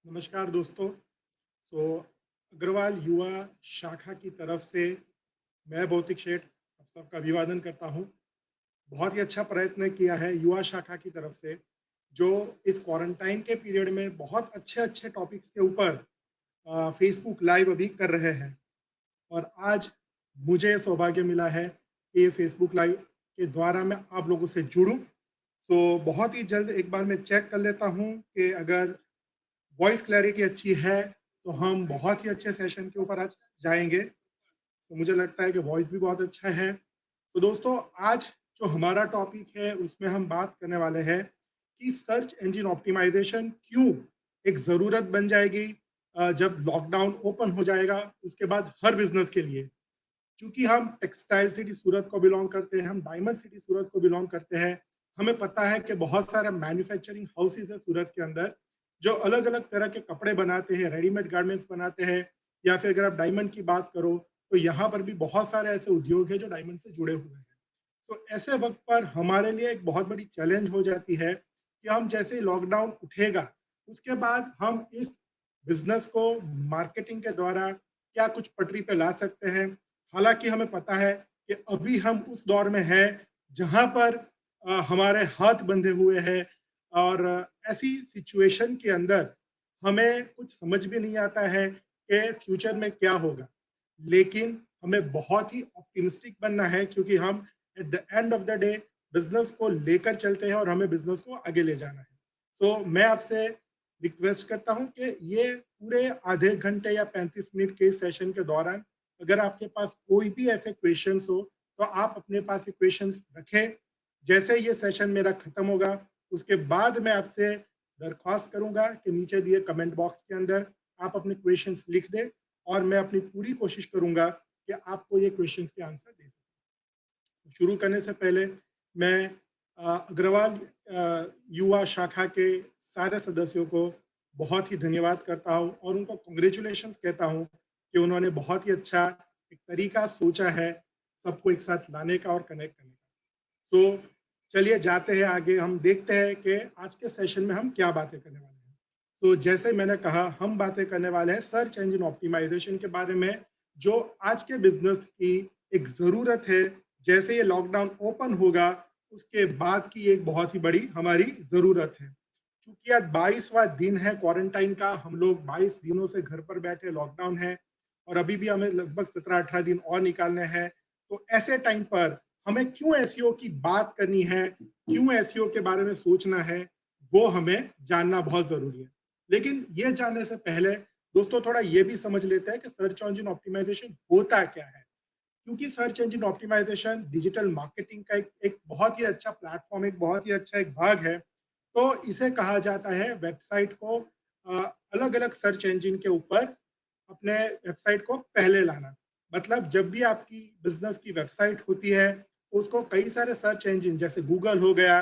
नमस्कार दोस्तों। अग्रवाल युवा शाखा की तरफ से मैं भौतिक शेठ आप सबका अभिवादन करता हूं। बहुत ही अच्छा प्रयत्न किया है युवा शाखा की तरफ से, जो इस क्वारंटाइन के पीरियड में बहुत अच्छे अच्छे टॉपिक्स के ऊपर फेसबुक लाइव अभी कर रहे हैं। और आज मुझे सौभाग्य मिला है कि फेसबुक लाइव के द्वारा मैं आप लोगों से जुड़ूं। बहुत ही जल्द एक बार मैं चेक कर लेता हूं कि अगर वॉइस क्लैरिटी अच्छी है, तो हम बहुत ही अच्छे सेशन के ऊपर आज जाएँगे। तो मुझे लगता है कि वॉइस भी बहुत अच्छा है। तो दोस्तों, आज जो हमारा टॉपिक है, उसमें हम बात करने वाले हैं कि सर्च इंजन ऑप्टिमाइज़ेशन क्यों एक ज़रूरत बन जाएगी जब लॉकडाउन ओपन हो जाएगा, उसके बाद हर बिज़नेस के लिए। चूँकि हम टेक्सटाइल सिटी सूरत को बिलॉन्ग करते हैं, हम डायमंड सिटी सूरत को बिलॉन्ग करते हैं। हमें पता है कि बहुत सारे मैन्युफैक्चरिंग हाउसेज़ हैं सूरत के अंदर, जो अलग-अलग तरह के कपड़े बनाते हैं, रेडीमेड गारमेंट्स बनाते हैं, या फिर अगर आप डायमंड की बात करो, तो यहाँ पर भी बहुत सारे ऐसे उद्योग हैं जो डायमंड से जुड़े हुए हैं। तो ऐसे वक़्त पर हमारे लिए एक बहुत बड़ी चैलेंज हो जाती है कि हम जैसे ही लॉकडाउन उठेगा, उसके बाद हम इस बिज़नेस को मार्केटिंग के द्वारा क्या कुछ पटरी पे ला सकते हैं। हालाँकि हमें पता है कि अभी हम उस दौर में हैं, जहाँ पर हमारे हाथ बंधे हुए हैं, और ऐसी सिचुएशन के अंदर हमें कुछ समझ भी नहीं आता है कि फ्यूचर में क्या होगा। लेकिन हमें बहुत ही ऑप्टिमिस्टिक बनना है, क्योंकि हम at the end of the day business को लेकर चलते हैं और हमें बिज़नेस को आगे ले जाना है। मैं आपसे रिक्वेस्ट करता हूँ कि ये पूरे आधे घंटे या 35 मिनट के सेशन के दौरान अगर आपके पास कोई भी ऐसे क्वेश्चंस हो, तो आप अपने पास ये क्वेश्चंस रखें। जैसे ये सेशन मेरा खत्म होगा, उसके बाद मैं आपसे दरख्वास्त करूँगा कि नीचे दिए कमेंट बॉक्स के अंदर आप अपने क्वेश्चंस लिख दें, और मैं अपनी पूरी कोशिश करूँगा कि आपको ये क्वेश्चंस के आंसर दे सकूँ। शुरू करने से पहले मैं अग्रवाल युवा शाखा के सारे सदस्यों को बहुत ही धन्यवाद करता हूँ और उनको कांग्रेचुलेशंस कहता हूँ कि उन्होंने बहुत ही अच्छा एक तरीका सोचा है सबको एक साथ लाने का और कनेक्ट करने का। सो चलिए जाते हैं आगे, हम देखते हैं कि आज के सेशन में हम क्या बातें करने वाले हैं। जैसे मैंने कहा, हम बातें करने वाले हैं सर्च इंजन ऑप्टिमाइजेशन के बारे में, जो आज के बिजनेस की एक ज़रूरत है। जैसे ये लॉकडाउन ओपन होगा, उसके बाद की एक बहुत ही बड़ी हमारी ज़रूरत है। चूँकि आज 22वाँ दिन है क्वारंटाइन का, हम लोग 22 दिनों से घर पर बैठे लॉकडाउन है, और अभी भी हमें लगभग 17-18 दिन और निकालने हैं। तो ऐसे टाइम पर हमें क्यों एसईओ की बात करनी है, क्यों एसईओ के बारे में सोचना है, वो हमें जानना बहुत ज़रूरी है। लेकिन ये जानने से पहले दोस्तों, थोड़ा ये भी समझ लेते हैं कि सर्च इंजन ऑप्टिमाइज़ेशन होता क्या है? क्योंकि search engine optimisation digital marketing का एक बहुत ही अच्छा प्लेटफ़ॉर्म, एक बहुत ही अच्छा एक भाग है। तो इसे कहा जाता है वेबसाइट को अलग-अलग सर्च इंजन के ऊपर अपने वेबसाइट को पहले लाना। मतलब जब भी आपकी बिज़नेस की वेबसाइट होती है, तो उसको कई सारे सर्च इंजन जैसे गूगल हो गया,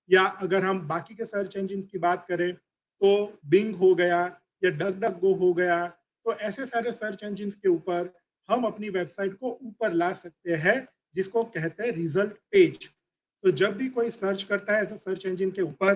या अगर हम बाकी के सर्च इंजन्स की बात करें, तो बिंग हो गया या डक डक गो हो गया। तो ऐसे सारे सर्च इंजन्स के ऊपर हम अपनी वेबसाइट को ऊपर ला सकते हैं, जिसको कहते हैं रिजल्ट पेज। तो जब भी कोई सर्च करता है ऐसे सर्च इंजन के ऊपर,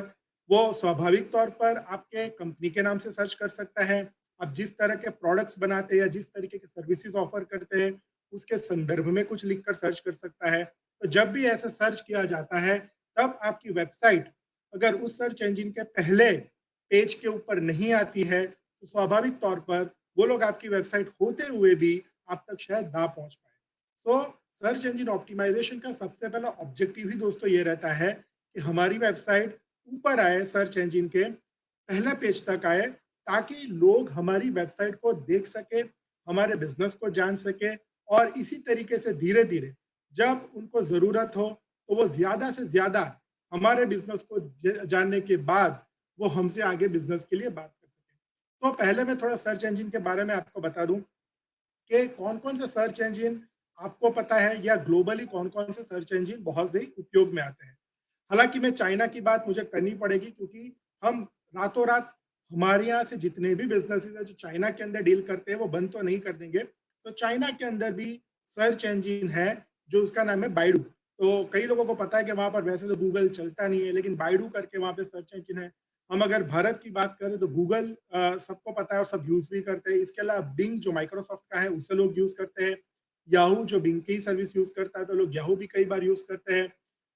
वो स्वाभाविक तौर पर आपके कंपनी के नाम से सर्च कर सकता है। आप जिस तरह के प्रोडक्ट्स बनाते हैं या जिस तरीके के सर्विसेज ऑफर करते हैं, उसके संदर्भ में कुछ लिखकर सर्च कर सकता है। तो जब भी ऐसा सर्च किया जाता है, तब आपकी वेबसाइट अगर उस सर्च इंजन के पहले पेज के ऊपर नहीं आती है, तो स्वाभाविक तौर पर वो लोग आपकी वेबसाइट होते हुए भी आप तक शायद ना पहुंच पाए। सर्च इंजन ऑप्टिमाइजेशन का सबसे पहला ऑब्जेक्टिव ही दोस्तों ये रहता है कि हमारी वेबसाइट ऊपर आए, सर्च इंजन के पहले पेज तक आए, ताकि लोग हमारी वेबसाइट को देख सके, हमारे बिजनेस को जान सके, और इसी तरीके से धीरे धीरे जब उनको ज़रूरत हो, तो वो ज़्यादा से ज़्यादा हमारे बिजनेस को जानने के बाद वो हमसे आगे बिजनेस के लिए बात कर सके। तो पहले मैं थोड़ा सर्च इंजन के बारे में आपको बता दूं कि कौन-कौन से सर्च इंजन आपको पता है, या ग्लोबली कौन-कौन से सर्च इंजन बहुत ही उपयोग में आते हैं। हालाँकि मैं चाइना की बात मुझे करनी पड़ेगी, क्योंकि हम रातों-रात हमारे यहाँ से जितने भी बिज़नेसेस हैं जो चाइना के अंदर डील करते हैं, वो बंद तो नहीं कर देंगे। तो चाइना के अंदर भी सर्च इंजन है, जो उसका नाम है बाइडू। तो कई लोगों को पता है कि वहाँ पर वैसे तो गूगल चलता नहीं है, लेकिन बाइडू करके वहाँ पे सर्च इंजन है। हम अगर भारत की बात करें तो गूगल सबको पता है और सब यूज़ भी करते हैं। इसके अलावा बिंग जो माइक्रोसॉफ्ट का है उसे लोग यूज़ करते हैं। याहू जो बिंग की सर्विस यूज़ करता है तो लोग याहू भी कई बार यूज़ करते हैं।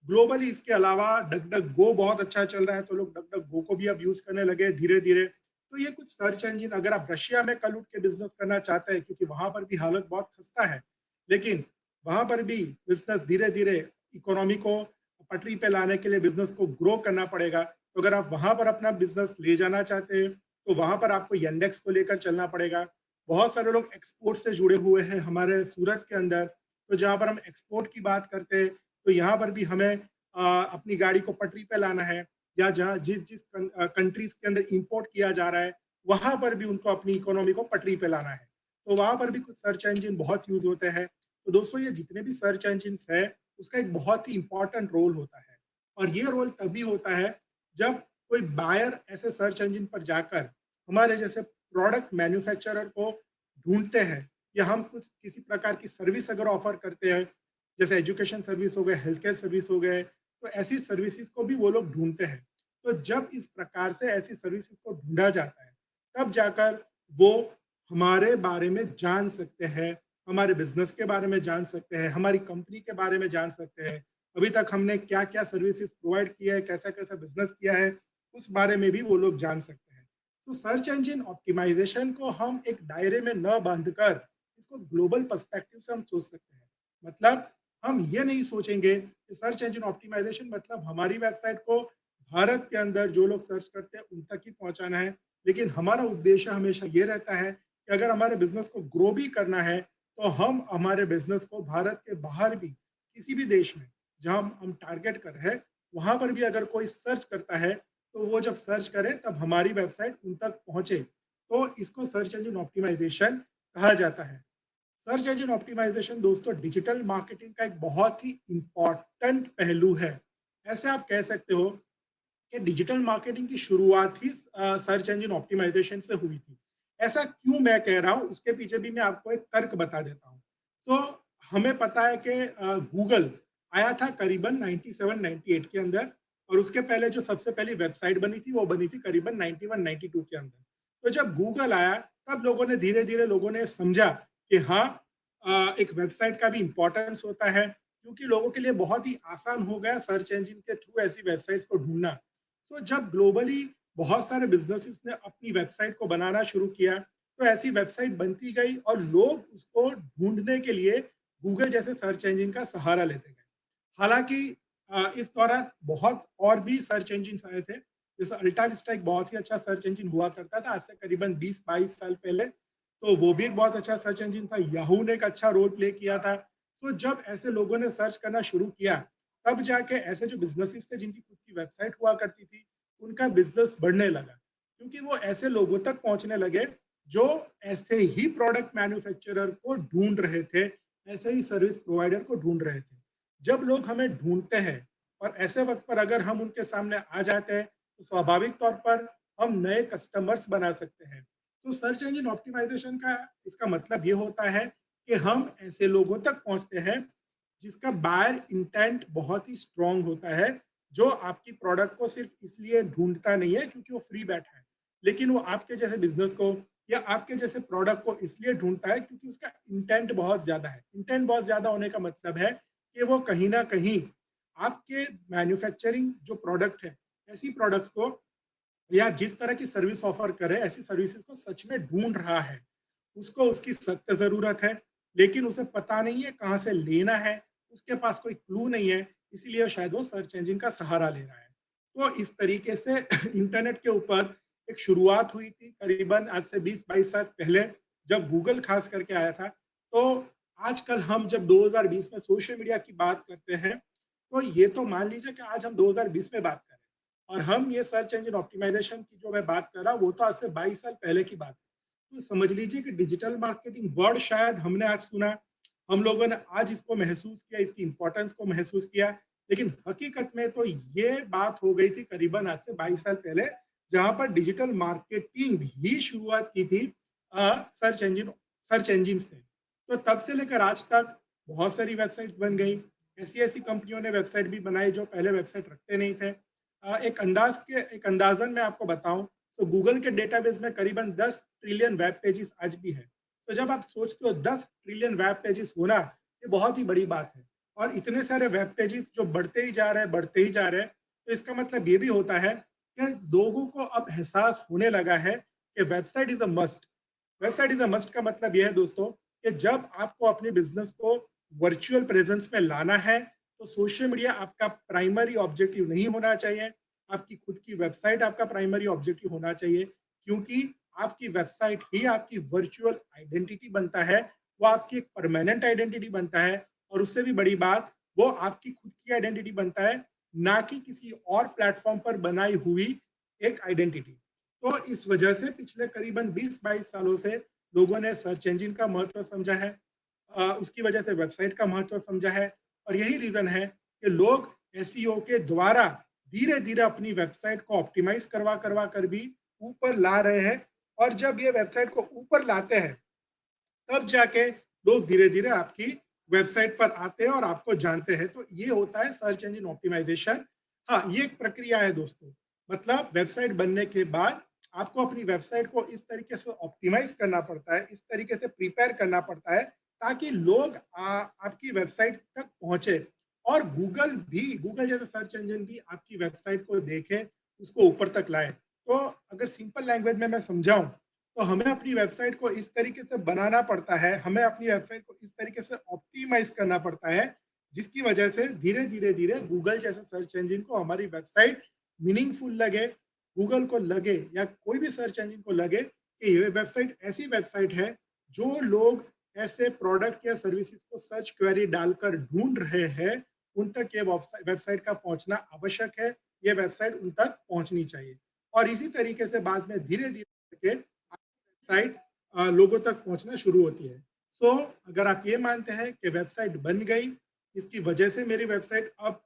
ग्लोबली इसके अलावा डक गो बहुत अच्छा चल रहा है तो लोग डक गो को भी अब यूज़ करने लगे हैं धीरे-धीरे। तो ये कुछ सर्च इंजन अगर आप रशिया में कल उठ के बिज़नेस करना चाहते हैं क्योंकि वहाँ पर भी हालत बहुत खस्ता है। लेकिन वहाँ पर भी बिज़नेस धीरे-धीरे इकोनॉमी को पटरी पे लाने के लिए बिज़नेस को ग्रो करना पड़ेगा। तो अगर आप वहाँ पर अपना बिज़नेस ले जाना चाहते हैं, तो वहाँ पर आपको यंडेक्स को लेकर चलना पड़ेगा। बहुत सारे लोग एक्सपोर्ट से जुड़े हुए हैं हमारे सूरत के अंदर, तो जहाँ पर हम एक्सपोर्ट की बात करते हैं, तो यहाँ पर भी हमें अपनी गाड़ी को पटरी पे लाना है या जहाँ जिस कंट्रीज़ के अंदर इम्पोर्ट किया जा रहा है, वहाँ पर भी उनको अपनी इकोनॉमी को पटरी पे लाना है। तो वहाँ पर भी कुछ सर्च इंजन बहुत यूज़ होते हैं। तो दोस्तों ये जितने भी सर्च इंजिन्स हैं, उसका एक बहुत ही इम्पोर्टेंट रोल होता है और ये रोल तभी होता है जब कोई बायर ऐसे सर्च इंजन पर जाकर हमारे जैसे प्रोडक्ट मैन्युफैक्चरर को ढूँढते हैं या हम कुछ किसी प्रकार की सर्विस अगर ऑफ़र करते हैं, जैसे एजुकेशन सर्विस हो गए, हेल्थ केयर सर्विस हो गए, तो ऐसी सर्विसेज़ को भी वो लोग ढूँढते हैं। तो जब इस प्रकार से ऐसी सर्विसेज़ को ढूँढा जाता है, तब जाकर वो हमारे बारे में जान सकते हैं, हमारे बिज़नेस के बारे में जान सकते हैं, हमारी कंपनी के बारे में जान सकते हैं। अभी तक हमने क्या-क्या सर्विसेज़ प्रोवाइड किया है, कैसा-कैसा बिज़नेस किया है, उस बारे में भी वो लोग जान सकते हैं। तो सर्च इंजन ऑप्टिमाइज़ेशन को हम एक दायरे में न बाँधकर इसको ग्लोबल पर्सपेक्टिव से हम सोच सकते हैं। मतलब हम ये नहीं सोचेंगे कि सर्च इंजन ऑप्टिमाइज़ेशन मतलब हमारी वेबसाइट को भारत के अंदर जो लोग सर्च करते हैं उन तक ही पहुँचाना है। लेकिन हमारा उद्देश्य हमेशा ये रहता है कि अगर हमारे बिज़नेस को ग्रो भी करना है, तो हम हमारे बिज़नेस को भारत के बाहर भी किसी भी देश में जहाँ हम टारगेट कर रहे हैं, वहाँ पर भी अगर कोई सर्च करता है, तो वो जब सर्च करे तब हमारी वेबसाइट उन तक पहुँचे। तो इसको सर्च इंजन ऑप्टिमाइज़ेशन कहा जाता है। सर्च इंजन ऑप्टिमाइज़ेशन दोस्तों डिजिटल मार्केटिंग का एक बहुत ही इम्पोर्टेंट पहलू है। ऐसे आप कह सकते हो कि डिजिटल मार्केटिंग की शुरुआत ही सर्च इंजन ऑप्टिमाइजेशन से हुई थी। ऐसा क्यों मैं कह रहा हूँ, उसके पीछे भी मैं आपको एक तर्क बता देता हूँ। सो हमें पता है कि गूगल आया था करीबन 97-98 के अंदर और उसके पहले जो सबसे पहली वेबसाइट बनी थी, वो बनी थी करीबन 91-92 के अंदर। तो जब गूगल आया, तब लोगों ने धीरे-धीरे लोगों ने समझा कि हाँ एक वेबसाइट का भी इम्पोर्टेंस होता है, क्योंकि लोगों के लिए बहुत ही आसान हो गया सर्च इंजन के थ्रू ऐसी वेबसाइट्स को ढूँढना। सो जब ग्लोबली बहुत सारे बिज़नेसेस ने अपनी वेबसाइट को बनाना शुरू किया, तो ऐसी वेबसाइट बनती गई और लोग उसको ढूँढने के लिए गूगल जैसे सर्च इंजन का सहारा लेते गए। हालाँकि इस दौरान बहुत और भी सर्च इंजिन्स आए थे, जैसे अल्टा विस्टा एक बहुत ही अच्छा सर्च इंजन हुआ करता था आज से करीबन 20-22 साल पहले, तो वो भी एक बहुत अच्छा सर्च इंजन था। याहू ने एक अच्छा रोल प्ले किया था। सो जब ऐसे लोगों ने सर्च करना शुरू किया, तब जाके ऐसे जो बिज़नेसेस थे जिनकी खुद की वेबसाइट हुआ करती थी, उनका बिज़नेस बढ़ने लगा। क्योंकि वो ऐसे लोगों तक पहुँचने लगे, जो ऐसे ही प्रोडक्ट मैन्युफैक्चरर को ढूँढ रहे थे, ऐसे ही सर्विस प्रोवाइडर को ढूँढ रहे थे। जब लोग हमें ढूँढते हैं और ऐसे वक़्त पर अगर हम उनके सामने आ जाते हैं, तो स्वाभाविक तौर पर हम नए कस्टमर्स बना सकते हैं। तो सर्च इंजन ऑप्टिमाइज़ेशन का इसका मतलब ये होता है कि हम ऐसे लोगों तक पहुँचते हैं, जिसका बायर इंटेंट बहुत ही स्ट्रॉन्ग होता है, जो आपकी प्रोडक्ट को सिर्फ़ इसलिए ढूँढता नहीं है क्योंकि वो फ्री बैठा है, लेकिन वो आपके जैसे बिज़नेस को या आपके जैसे प्रोडक्ट को इसलिए ढूँढता है क्योंकि उसका इंटेंट बहुत ज़्यादा है। इंटेंट बहुत ज़्यादा होने का मतलब है कि वो कहीं न कहीं आपके मैन्युफैक्चरिंग जो प्रोडक्ट है, ऐसी प्रोडक्ट्स को या जिस तरह की सर्विस ऑफर करे, ऐसी सर्विसेज़ को सच में ढूँढ रहा है। उसको उसकी सख्त ज़रूरत है, लेकिन उसे पता नहीं है कहाँ से लेना है, उसके पास कोई क्लू नहीं है, इसीलिए शायद वो सर्च इंजन का सहारा ले रहा है। तो इस तरीके से इंटरनेट के ऊपर एक शुरुआत हुई थी करीबन आज से 20-22 साल पहले, जब गूगल खास करके आया था। तो आजकल हम जब 2020 में सोशल मीडिया की बात करते हैं, तो ये तो मान लीजिए कि आज हम 2020 में बात कर रहे हैं और हम ये सर्च इंजन ऑप्टिमाइज़ेशन की जो मैं बात कर रहा हूँ, वो तो आज से 22 साल पहले की बात है। तो समझ लीजिए कि डिजिटल मार्केटिंग वर्ड शायद हमने आज सुना, हम लोगों ने आज इसको महसूस किया, इसकी इम्पोर्टेंस को महसूस किया, लेकिन हकीकत में तो ये बात हो गई थी करीबन आज से 22 साल पहले, जहाँ पर डिजिटल मार्केटिंग ही शुरुआत की थी सर्च इंजिन्स ने। तो तब से लेकर आज तक बहुत सारी वेबसाइट्स बन गई। ऐसी-ऐसी कंपनियों ने वेबसाइट भी बनाई जो पहले वेबसाइट रखते नहीं थे। एक अंदाज़न मैं आपको बताऊँ, तो गूगल के डेटाबेस में करीबन 10 ट्रिलियन वेब पेजेज़ आज भी हैं। तो जब आप सोचते हो 10 ट्रिलियन वेब पेजेज़ होना, ये बहुत ही बड़ी बात है। और इतने सारे वेब पेजेज़ जो बढ़ते ही जा रहे हैं, बढ़ते ही जा रहे हैं, तो इसका मतलब ये भी होता है कि लोगों को अब एहसास होने लगा है कि website is a must. Website is a must का मतलब ये है दोस्तों कि जब आपको अपने बिज़नेस को वर्चुअल प्रेज़ेंस में लाना है, तो सोशल मीडिया आपका प्राइमरी ऑब्जेक्टिव नहीं होना चाहिए। आपकी खुद की वेबसाइट आपका प्राइमरी ऑब्जेक्टिव होना चाहिए, क्योंकि आपकी वेबसाइट ही आपकी वर्चुअल आइडेंटिटी बनता है, वो आपकी एक परमानेंट आइडेंटिटी बनता है और उससे भी बड़ी बात, वो आपकी खुद की आइडेंटिटी बनता है, ना कि किसी और प्लेटफ़ॉर्म पर बनाई हुई एक आइडेंटिटी। तो इस वजह से पिछले करीबन 20-22 सालों से लोगों ने सर्च इंजन का महत्व समझा है। उसकी वजह से वेबसाइट का महत्व समझा है और यही रीज़न है कि लोग एसईओ के द्वारा धीरे-धीरे अपनी वेबसाइट को ऑप्टिमाइज़ करवा कर भी ऊपर ला रहे हैं और जब ये वेबसाइट को ऊपर लाते हैं, तब जाके लोग धीरे-धीरे आपकी वेबसाइट पर आते हैं और आपको जानते हैं। तो ये होता है सर्च इंजन ऑप्टिमाइज़ेशन। हाँ, ये एक प्रक्रिया है दोस्तों। मतलब वेबसाइट बनने के बाद आपको अपनी वेबसाइट को इस तरीके से ऑप्टिमाइज़ करना पड़ता है, इस तरीके से प्रिपेयर करना पड़ता है ताकि लोग आपकी वेबसाइट तक पहुँचे और गूगल जैसा सर्च इंजन भी आपकी वेबसाइट को देखे, उसको ऊपर तक लाए। तो अगर सिंपल लैंग्वेज में मैं समझाऊँ, तो हमें अपनी वेबसाइट को इस तरीके से बनाना पड़ता है, हमें अपनी वेबसाइट को इस तरीके से ऑप्टिमाइज़ करना पड़ता है, जिसकी वजह से धीरे-धीरे गूगल जैसे सर्च इंजन को हमारी वेबसाइट मीनिंगफुल लगे, गूगल को लगे या कोई भी सर्च इंजन को लगे कि ये वेबसाइट ऐसी वेबसाइट है, जो लोग ऐसे प्रोडक्ट या सर्विसेज़ को सर्च क्वेरी डालकर ढूँढ रहे हैं, उन तक ये वेबसाइट का पहुँचना आवश्यक है, ये वेबसाइट उन तक पहुँचनी चाहिए। और इसी तरीके से बाद में धीरे-धीरे करके साइट लोगों तक पहुँचना शुरू होती है। सो अगर आप ये मानते हैं कि वेबसाइट बन गई, इसकी वजह से मेरी वेबसाइट अब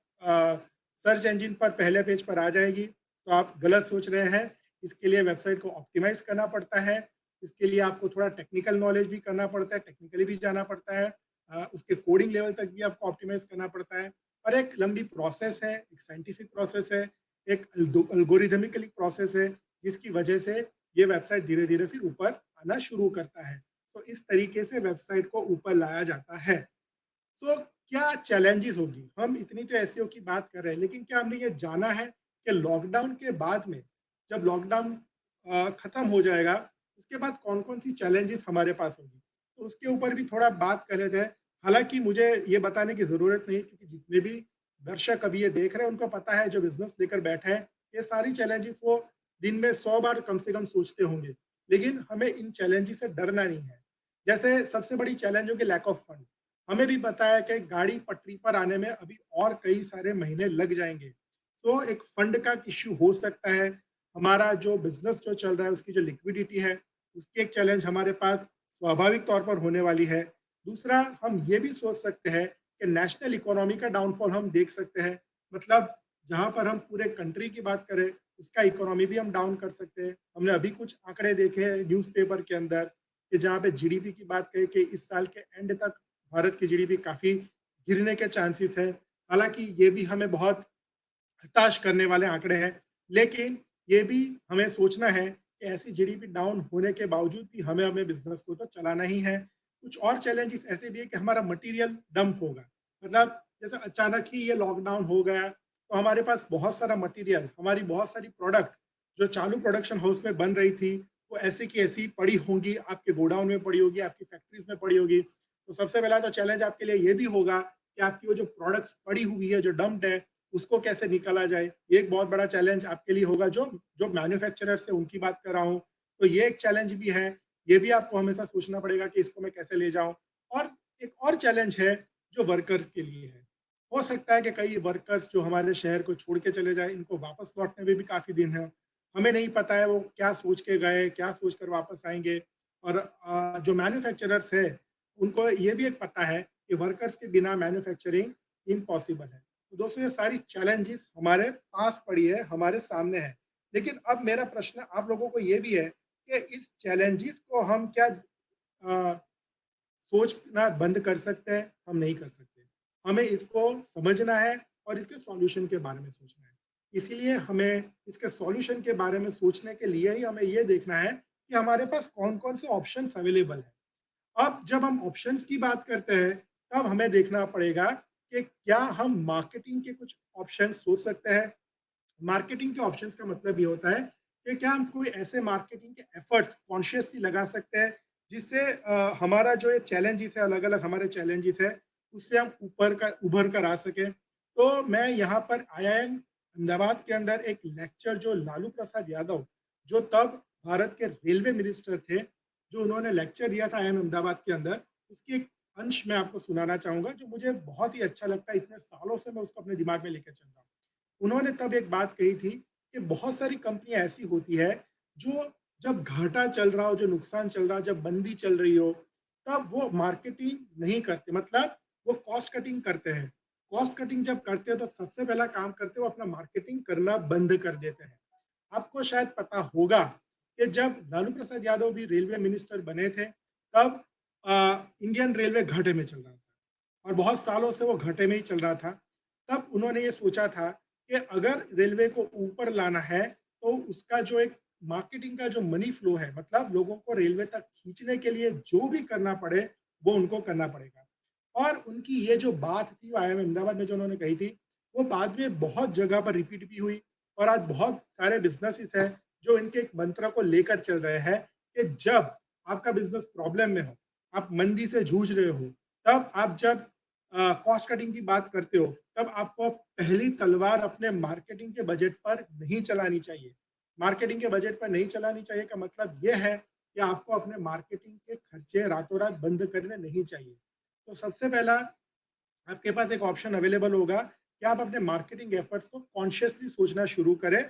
सर्च इंजन पर पहले पेज पर आ जाएगी, तो आप गलत सोच रहे हैं। इसके लिए वेबसाइट को ऑप्टिमाइज़ करना पड़ता है, इसके लिए आपको थोड़ा टेक्निकल नॉलेज भी करना पड़ता है, टेक्निकली भी जाना पड़ता है। उसके कोडिंग लेवल तक भी आपको ऑप्टिमाइज़ करना पड़ता है और एक लंबी प्रोसेस है, एक साइंटिफिक प्रोसेस है, एक एल्गोरिथमिकली प्रोसेस है, जिसकी वजह से ये वेबसाइट धीरे-धीरे फिर ऊपर आना शुरू करता है। तो इस तरीके से वेबसाइट को ऊपर लाया जाता है। सो क्या चैलेंजेस होगी? हम इतनी तो एसईओ की बात कर रहे हैं, लेकिन क्या हमने ये जाना है कि लॉकडाउन के बाद में जब लॉकडाउन खत्म हो जाएगा, उसके बाद कौन-कौन सी चैलेंजेस हमारे पास होगी? तो उसके ऊपर भी थोड़ा बात कर लेते हैं। हालाँकि मुझे ये बताने की ज़रूरत नहीं क्योंकि जितने भी दर्शक अभी ये देख रहे हैं, उनको पता है जो बिज़नेस लेकर बैठे हैं, ये सारी चैलेंजेस वो दिन में 100 बार कम से कम सोचते होंगे। लेकिन हमें इन चैलेंजेस से डरना नहीं है। जैसे सबसे बड़ी चैलेंज होगी लैक ऑफ फंड। हमें भी पता है कि गाड़ी पटरी पर आने में अभी और कई सारे महीने लग जाएँगे। तो एक फंड का इश्यू हो सकता है। हमारा जो बिज़नेस जो चल रहा है, उसकी जो लिक्विडिटी है, उसकी एक चैलेंज हमारे पास स्वाभाविक तौर पर होने वाली है। दूसरा, हम ये भी सोच सकते हैं कि नेशनल इकोनॉमी का डाउनफॉल हम देख सकते हैं। मतलब जहाँ पर हम पूरे कंट्री की बात करें, उसका इकोनॉमी भी हम डाउन कर सकते हैं। हमने अभी कुछ आंकड़े देखे हैं न्यूज़पेपर के अंदर कि जहाँ पे जीडीपी की बात करें कि इस साल के एंड तक भारत की जीडीपी काफ़ी गिरने के चांसेस हैं। हालाँकि ये भी हमें बहुत हताश करने वाले आंकड़े हैं। लेकिन ये भी हमें सोचना है कि ऐसी जीडीपी डाउन होने के बावजूद भी हमें अपने बिज़नेस को तो चलाना ही है। कुछ और चैलेंजेस ऐसे भी हैं कि हमारा मटीरियल डंप होगा। मतलब जैसे अचानक ही ये लॉकडाउन हो गया, तो हमारे पास बहुत सारा मटीरियल, हमारी बहुत सारी प्रोडक्ट जो चालू प्रोडक्शन हाउस में बन रही थी, वो ऐसी की ऐसी पड़ी होंगी, आपके गोडाउन में पड़ी होगी, आपकी फैक्ट्रीज़ में पड़ी होगी। तो सबसे पहला तो चैलेंज आपके लिए ये भी होगा कि आपकी वो जो प्रोडक्ट्स पड़ी हुई है, जो डंप्ड है, उसको कैसे निकाला जाए। ये एक बहुत बड़ा चैलेंज आपके लिए होगा जो जो मैन्युफैक्चरर्स है उनकी बात कर रहा हूँ। तो ये एक चैलेंज भी है, ये भी आपको हमेशा सोचना पड़ेगा कि इसको मैं कैसे ले जाऊँ। और एक और चैलेंज है जो वर्कर्स के लिए है। हो सकता है कि कई वर्कर्स जो हमारे शहर को छोड़ के चले जाएँ, इनको वापस लौटने में भी काफ़ी दिन है। हमें नहीं पता है वो क्या सोच के गए, क्या सोच कर वापस आएँगे और जो मैन्युफैक्चरर्स है, उनको ये भी एक पता है कि वर्कर्स के बिना मैन्युफैक्चरिंग इम्पॉसिबल है। तो दोस्तों ये सारी चैलेंजेस हमारे पास पड़ी है, हमारे सामने है। लेकिन अब मेरा प्रश्न आप लोगों को ये भी है कि इस चैलेंजेस को हम क्या सोचना बंद कर सकते हैं? हम नहीं कर सकते। हमें इसको समझना है और इसके सॉल्यूशन के बारे में सोचना है। इसीलिए हमें इसके सॉल्यूशन के बारे में सोचने के लिए ही हमें ये देखना है कि हमारे पास कौन-कौन से ऑप्शंस अवेलेबल हैं। अब जब हम ऑप्शंस की बात करते हैं, तब हमें देखना पड़ेगा कि क्या हम मार्केटिंग के कुछ ऑप्शंस सोच सकते हैं। मार्केटिंग के ऑप्शंस का मतलब ये होता है कि क्या हम कोई ऐसे मार्केटिंग के एफर्ट्स कॉन्शियसली लगा सकते हैं जिससे हमारा जो ये चैलेंजेस है, अलग-अलग हमारे चैलेंजेस है, उससे हम उभर कर आ सकें। तो मैं यहाँ पर आईआईएम अहमदाबाद के अंदर एक लेक्चर जो लालू प्रसाद यादव, जो तब भारत के रेलवे मिनिस्टर थे, जो उन्होंने लेक्चर दिया था आईआईएम अहमदाबाद के अंदर, उसकी एक अंश मैं आपको सुनाना चाहूँगा, जो मुझे बहुत ही अच्छा लगता है, इतने सालों से मैं उसको अपने दिमाग में लेके चल रहा हूँ। उन्होंने तब एक बात कही थी कि बहुत सारी कंपनियाँ ऐसी होती है, जो जब घाटा चल रहा हो, जो नुकसान चल रहा हो, जब मंदी चल रही हो, तब वो मार्केटिंग नहीं करते, मतलब वो कॉस्ट कटिंग करते हैं। कॉस्ट कटिंग जब करते हैं, तो सबसे पहला काम करते हैं, वो अपना मार्केटिंग करना बंद कर देते हैं। आपको शायद पता होगा कि जब लालू प्रसाद यादव भी रेलवे मिनिस्टर बने थे, तब इंडियन रेलवे घाटे में चल रहा था और बहुत सालों से वो घाटे में ही चल रहा था। तब उन्होंने ये सोचा था कि अगर रेलवे को ऊपर लाना है, तो उसका जो एक मार्केटिंग का जो मनी फ्लो है, मतलब लोगों को रेलवे तक खींचने के लिए जो भी करना पड़े, वो उनको करना पड़ेगा। और उनकी ये जो बात थी, वो आईआईएम अहमदाबाद में जो उन्होंने कही थी, वो बाद में बहुत जगह पर रिपीट भी हुई और आज बहुत सारे बिज़नेसेस हैं, जो इनके एक मंत्र को लेकर चल रहे हैं कि जब आपका बिज़नेस प्रॉब्लम में हो, आप मंदी से जूझ रहे हो, तब आप जब कॉस्ट कटिंग की बात करते हो, तब आपको पहली तलवार अपने मार्केटिंग के बजट पर नहीं चलानी चाहिए। मार्केटिंग के बजट पर नहीं चलानी चाहिए का मतलब ये है कि आपको अपने मार्केटिंग के खर्चे रातों-रात बंद करने नहीं चाहिए। तो सबसे पहला आपके पास एक ऑप्शन अवेलेबल होगा कि आप अपने मार्केटिंग एफर्ट्स को कॉन्शियसली सोचना शुरू करें।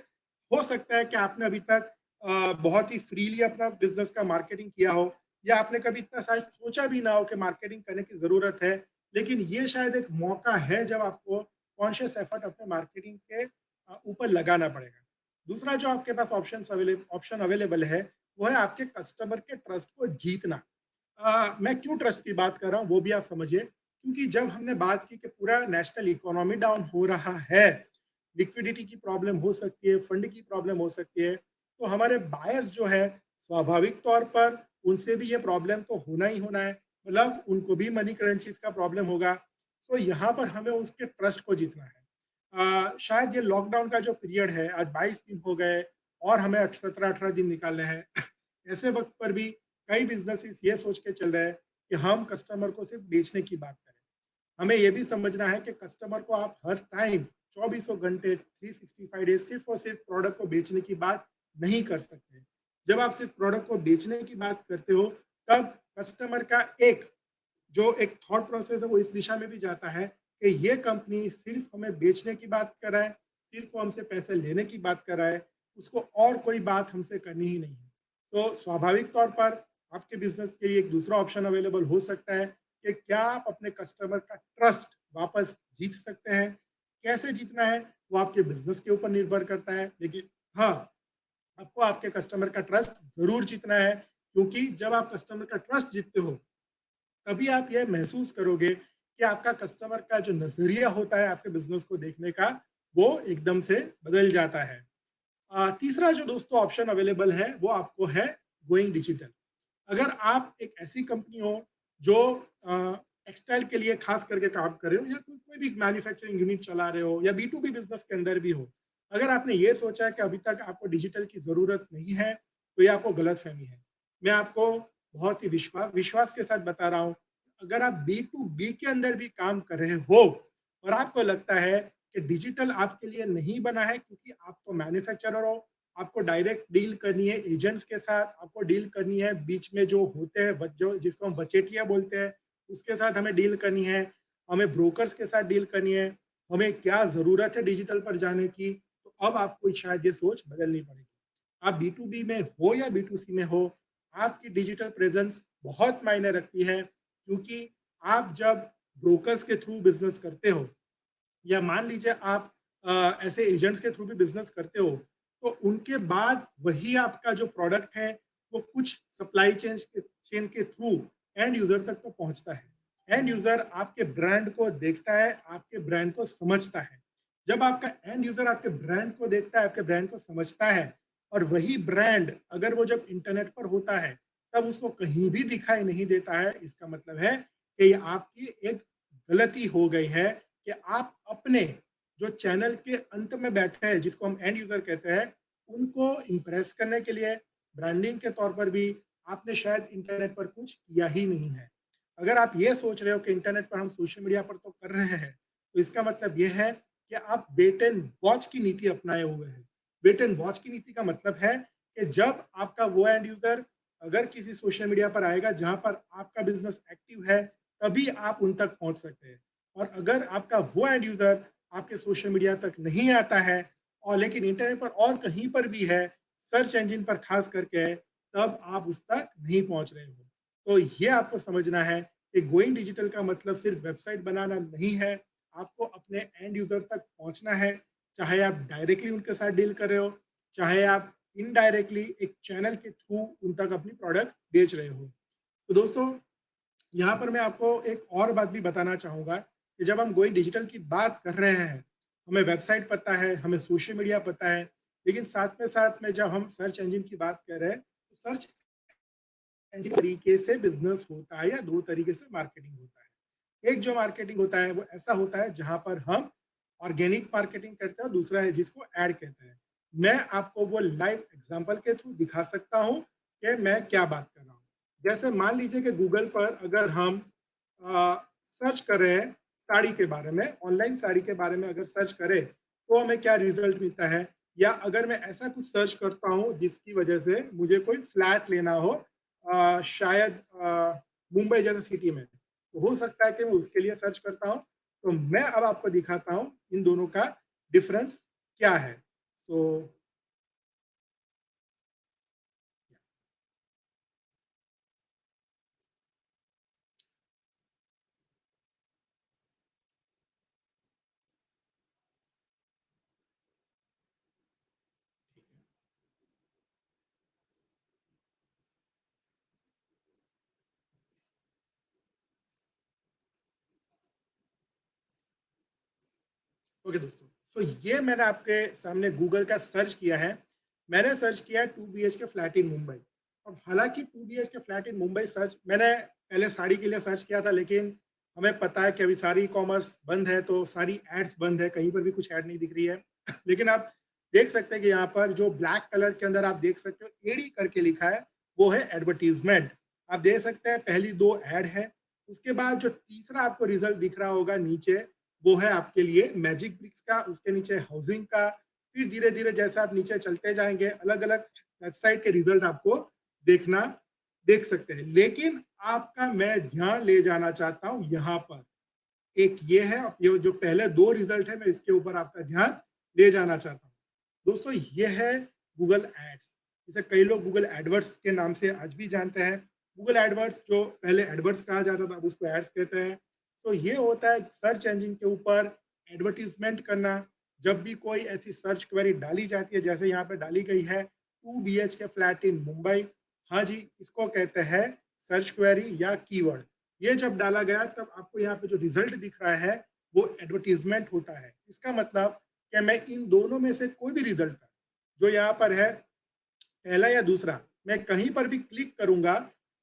हो सकता है कि आपने अभी तक बहुत ही फ्रीली अपना बिज़नेस का मार्केटिंग किया हो या आपने कभी इतना शायद सोचा भी ना हो कि मार्केटिंग करने की ज़रूरत है। लेकिन ये शायद एक मौका है जब आपको कॉन्शियस एफर्ट अपने मार्केटिंग के ऊपर लगाना पड़ेगा। दूसरा जो आपके पास ऑप्शन अवेलेबल है, वो है आपके कस्टमर के ट्रस्ट को जीतना। मैं क्यों ट्रस्ट की बात कर रहा हूँ, वो भी आप समझिए। क्योंकि जब हमने बात की कि पूरा नेशनल इकोनॉमी डाउन हो रहा है, लिक्विडिटी की प्रॉब्लम हो सकती है, फंड की प्रॉब्लम हो सकती है, तो हमारे बायर्स जो है, स्वाभाविक तौर पर उनसे भी ये प्रॉब्लम तो होना ही होना है, मतलब उनको भी मनी क्रंचेस का प्रॉब्लम होगा। तो यहाँ पर हमें उसके ट्रस्ट को जीतना है। शायद ये लॉकडाउन का जो पीरियड है, आज 22 दिन हो गए और हमें 17-18 दिन निकालने हैं। ऐसे वक़्त पर भी कई बिज़नेसेस ये सोच के चल रहे हैं कि हम कस्टमर को सिर्फ़ बेचने की बात करें। हमें ये भी समझना है कि कस्टमर को आप हर टाइम चौबीसों घंटे 365 डेज़ सिर्फ़ और सिर्फ़ प्रोडक्ट को बेचने की बात नहीं कर सकते। जब आप सिर्फ़ प्रोडक्ट को बेचने की बात करते हो, तब कस्टमर का एक जो एक थॉट प्रोसेस है, वो इस दिशा में भी जाता है कि ये कंपनी सिर्फ़ हमें बेचने की बात कर रहा है, सिर्फ़ वो हमसे पैसे लेने की बात कर रहा है, उसको और कोई बात हमसे करनी ही नहीं है। तो स्वाभाविक तौर पर आपके बिज़नेस के लिए एक दूसरा ऑप्शन अवेलेबल हो सकता है कि क्या आप अपने कस्टमर का ट्रस्ट वापस जीत सकते हैं? कैसे जीतना है, वो आपके बिज़नेस के ऊपर निर्भर करता है। लेकिन हाँ, आपको आपके कस्टमर का ट्रस्ट ज़रूर जीतना है, क्योंकि जब आप कस्टमर का ट्रस्ट जीतते हो, तभी आप ये महसूस करोगे कि आपका कस्टमर का जो नज़रिया होता है आपके बिज़नेस को देखने का, वो एकदम से बदल जाता है। तीसरा जो दोस्तों ऑप्शन अवेलेबल है, वो आपको है गोइंग डिजिटल। अगर आप एक ऐसी कंपनी हो जो टेक्सटाइल के लिए खास करके काम कर रहे हो या कोई कोई भी मैन्युफैक्चरिंग यूनिट चला रहे हो या बी टू बी बिजनेस के अंदर भी हो, अगर आपने ये सोचा है कि अभी तक आपको डिजिटल की ज़रूरत नहीं है, तो ये आपको गलतफहमी है। मैं आपको बहुत ही विश्वास के साथ बता रहा हूँ, अगर आप बी टू बी के अंदर भी काम कर रहे हो और आपको लगता है कि डिजिटल आपके लिए नहीं बना है, क्योंकि आप तो मैन्युफैक्चरर हो, आपको डायरेक्ट डील करनी है एजेंट्स के साथ, आपको डील करनी है बीच में जो होते हैं जो जिसको हम वचेटिया बोलते हैं, उसके साथ हमें डील करनी है, हमें ब्रोकर्स के साथ डील करनी है, हमें क्या ज़रूरत है डिजिटल पर जाने की, तो अब आपको शायद ये सोच बदलनी पड़ेगी। आप बी टू बी में हो या बी टू सी में हो, आपकी डिजिटल प्रेजेंस बहुत मायने रखती है, क्योंकि आप जब ब्रोकर्स के थ्रू बिजनेस करते हो या मान लीजिए आप ऐसे एजेंट्स के थ्रू भी बिज़नेस करते हो, तो उनके बाद वही आपका जो प्रोडक्ट है, वो कुछ सप्लाई चेन के थ्रू एंड यूज़र तक तो पहुँचता है। एंड यूज़र आपके ब्रांड को देखता है, आपके ब्रांड को समझता है। जब आपका एंड यूजर आपके ब्रांड को देखता है, आपके ब्रांड को समझता है, और वही ब्रांड अगर वो जब इंटरनेट पर होता है तब उसको कहीं भी दिखाई नहीं देता है, इसका मतलब है कि ये आपकी एक गलती हो गई है कि आप अपने जो चैनल के अंत में बैठे हैं, जिसको हम एंड यूजर कहते हैं, उनको इम्प्रेस करने के लिए ब्रांडिंग के तौर पर भी आपने शायद इंटरनेट पर कुछ किया ही नहीं है। अगर आप ये सोच रहे हो कि इंटरनेट पर हम सोशल मीडिया पर तो कर रहे हैं, तो इसका मतलब ये है कि आप वेट एंड वॉच की नीति अपनाए हुए हैं। वेट एंड वॉच की नीति का मतलब है कि जब आपका वो एंड यूजर अगर किसी सोशल मीडिया पर आएगा जहां पर आपका बिजनेस एक्टिव है, तभी आप उन तक पहुंच सकते हैं। और अगर आपका वो एंड यूजर आपके सोशल मीडिया तक नहीं आता है, और लेकिन इंटरनेट पर और कहीं पर भी है, सर्च इंजन पर खास करके है, तब आप उस तक नहीं पहुंच रहे हो। तो ये आपको समझना है कि गोइंग डिजिटल का मतलब सिर्फ वेबसाइट बनाना नहीं है, आपको अपने एंड यूजर तक पहुंचना है, चाहे आप डायरेक्टली उनके साथ डील कर रहे हो, चाहे आप इनडायरेक्टली एक चैनल के थ्रू उन तक अपनी प्रोडक्ट बेच रहे हो। तो दोस्तों, यहाँ पर मैं आपको एक और बात भी बताना चाहूँगा कि जब हम गोइंग डिजिटल की बात कर रहे हैं, हमें वेबसाइट पता है, हमें सोशल मीडिया पता है, लेकिन साथ में जब हम सर्च इंजन की बात कर रहे हैं, तो सर्च इंजन तरीके से बिजनेस होता है या दो तरीके से मार्केटिंग होता है। एक जो मार्केटिंग होता है वो ऐसा होता है जहाँ पर हम ऑर्गेनिक मार्केटिंग करते हैं, और दूसरा है जिसको ऐड कहते हैं। मैं आपको वो लाइव एग्जांपल के थ्रू दिखा सकता हूँ कि मैं क्या बात कर रहा हूँ। जैसे मान लीजिए कि गूगल पर अगर हम सर्च करें साड़ी के बारे में, ऑनलाइन साड़ी के बारे में अगर सर्च करें, तो हमें क्या रिजल्ट मिलता है? या अगर मैं ऐसा कुछ सर्च करता हूँ जिसकी वजह से मुझे कोई फ्लैट लेना हो, शायद मुंबई जैसे सिटी में, तो हो सकता है कि मैं उसके लिए सर्च करता हूँ। तो मैं अब आपको दिखाता हूँ इन दोनों का डिफरेंस क्या है। सो ओके दोस्तों, सो ये मैंने आपके सामने गूगल का सर्च किया है। मैंने सर्च किया है 2 BHK फ्लैट इन मुंबई। अब हालांकि 2 BHK flat in Mumbai search मैंने पहले साड़ी के लिए सर्च किया था, लेकिन हमें पता है कि अभी सारी ई कॉमर्स बंद है, तो सारी एड्स बंद है, कहीं पर भी कुछ ऐड नहीं दिख रही है। लेकिन आप देख सकते हैं कि यहाँ पर जो ब्लैक कलर के अंदर आप देख सकते हो एडी करके लिखा है, वो है एडवर्टीजमेंट। आप देख सकते हैं पहली दो ऐड है, उसके बाद जो तीसरा आपको रिजल्ट दिख रहा होगा नीचे, वो है आपके लिए मैजिक ब्रिक्स का, उसके नीचे हाउसिंग का। फिर धीरे धीरे जैसे आप नीचे चलते जाएंगे, अलग अलग वेबसाइट के रिजल्ट आपको देखना देख सकते हैं। लेकिन आपका मैं ध्यान ले जाना चाहता हूं यहाँ पर, एक ये है, ये जो पहले दो रिजल्ट है, मैं इसके ऊपर आपका ध्यान ले जाना चाहता हूँ। दोस्तों, ये है गूगल एड्स, जिसे कई लोग गूगल एडवर्ड्स के नाम से आज भी जानते हैं। गूगल एडवर्ड्स, जो पहले एडवर्ड्स कहा जाता था, अब उसको एड्स कहते हैं। तो ये होता है सर्च इंजन के ऊपर एडवर्टीजमेंट करना। जब भी कोई ऐसी सर्च क्वेरी डाली जाती है, जैसे यहाँ पे डाली गई है 2 BHK फ्लैट इन मुंबई, हाँ जी, इसको कहते हैं सर्च क्वेरी या कीवर्ड। ये जब डाला गया तब आपको यहाँ पे जो रिजल्ट दिख रहा है वो एडवर्टीजमेंट होता है। इसका मतलब कि मैं इन दोनों में से कोई भी रिजल्ट जो यहाँ पर है, पहला या दूसरा, मैं कहीं पर भी क्लिक करूंगा,